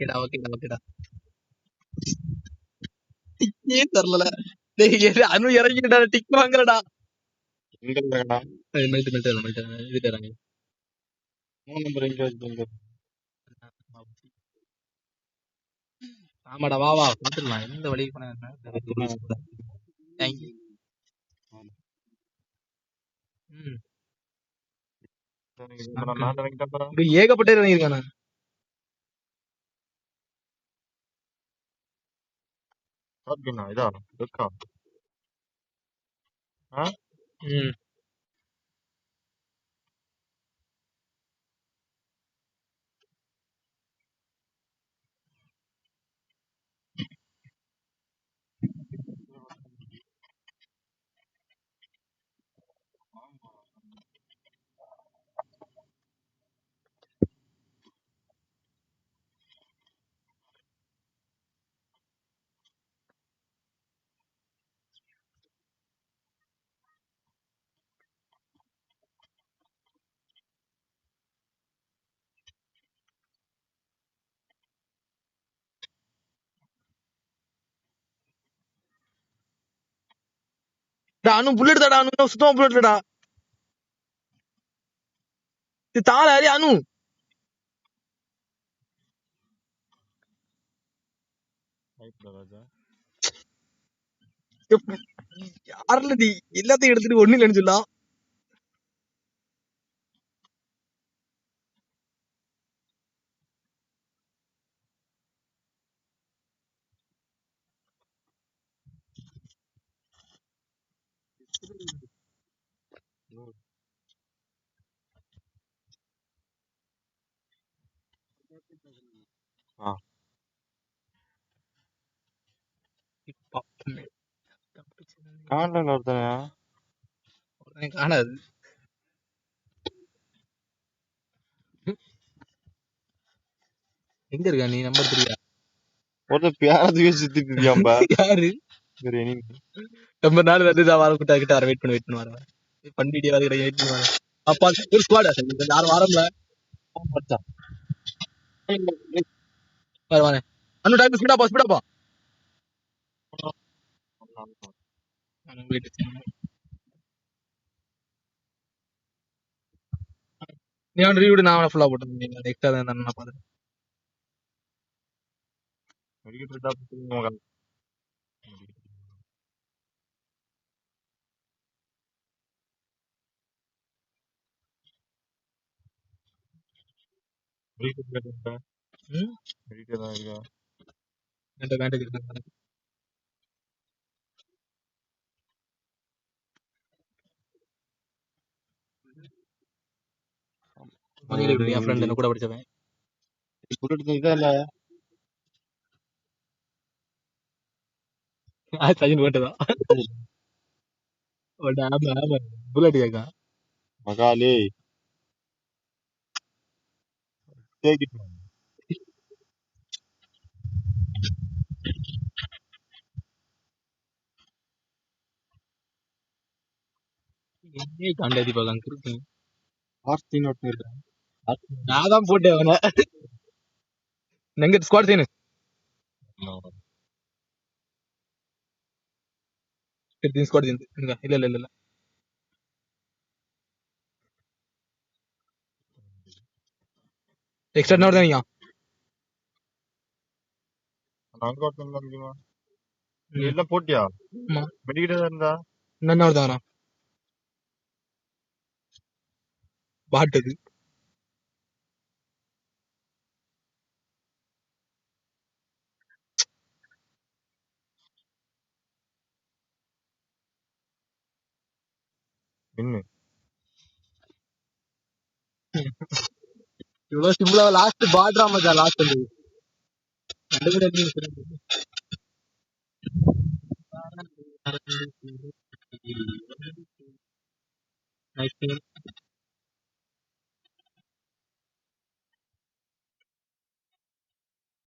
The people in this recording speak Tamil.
ஓகேடா ஓகேடா ஓகேடா. ஏன் தெரியல. டேய் அனு இறங்கிட்டா டிக் வாங்கலடா. மெல்ட் மெல்ட் மெல்ட் இதுட்டு இறங்கு. 3 நம்பர் எங்க வச்சிருங்க? ஆமாடா வா வா பாத்துடலாம். எந்த வழிக்கு போனா என்ன? தேங்க்யூ. நான் இறங்கிட்டேன் பாரு. இங்க ஏகப்பட்ட பேர் இறங்கியிருக்கானே. சாப்பிட்டீங்களா? இதா இருக்கா? ஆ? ம் அனு புல்லட் தாடா. அனு சுத்தமா புல்லட் இல்லடா. இது தாள அரே அனு. ராஜா யாருல நீ எல்லாத்தையும் எடுத்துட்டு ஒண்ணு இல்லைன்னு சொல்லா. காணல ஒருத்தனையா? காணாது. எங்க இருக்கா நீ? நம்பர் 3 ஒருத்தன் பேரத்துக்கு சுத்திட்டு இருக்கியாம்பா. யாரு? சரி நீ நம்பர் 4 வந்து தான் வர கிட்ட கிட்ட வர வெயிட் பண்ணி வர. பண்டிகை வர கிட்ட வெயிட் பண்ணி வர. அப்பா ஒரு ஸ்குவாட் யாரும் வரல. மச்சான். வர வர. அனு டைம் ஸ்பீடா பா ஸ்பீடா பா. நீ அவன் ரீவிடு நான் ஃபுல்லா போட்டு எக்ஸ்ட்ரா தான் நான் பாத்துறேன். என் ஃப்ரெண்ட் என்ன கூட படிச்சவன். சஜின் போட்டுதான் புல்லட் கேக்கா மகாலே காண்டாதி பார்க்கலாம் இருக்கு. ஆஸ்தின் ஒருத்தன் இருக்கான். நான் தான் போட்டேன் அவனை. எங்க ஸ்குவாட் செய்யணும். ஸ்குவாட் இல்ல இல்ல இல்ல இல்ல எக்ஸ்ட்ரா நோட் தான் நீங்க. அங்க ஒருத்தன் தான் முடியுமா? நீ எல்லாம் போட்டியா? மெடிக்கிட்ட இருந்தா என்ன ஒரு தான் பாட்டது. என்ன இவ்வளவு சிம்பிளா லாஸ்ட் பாட்ரா மச்சா லாஸ்ட் வந்து நைஸ்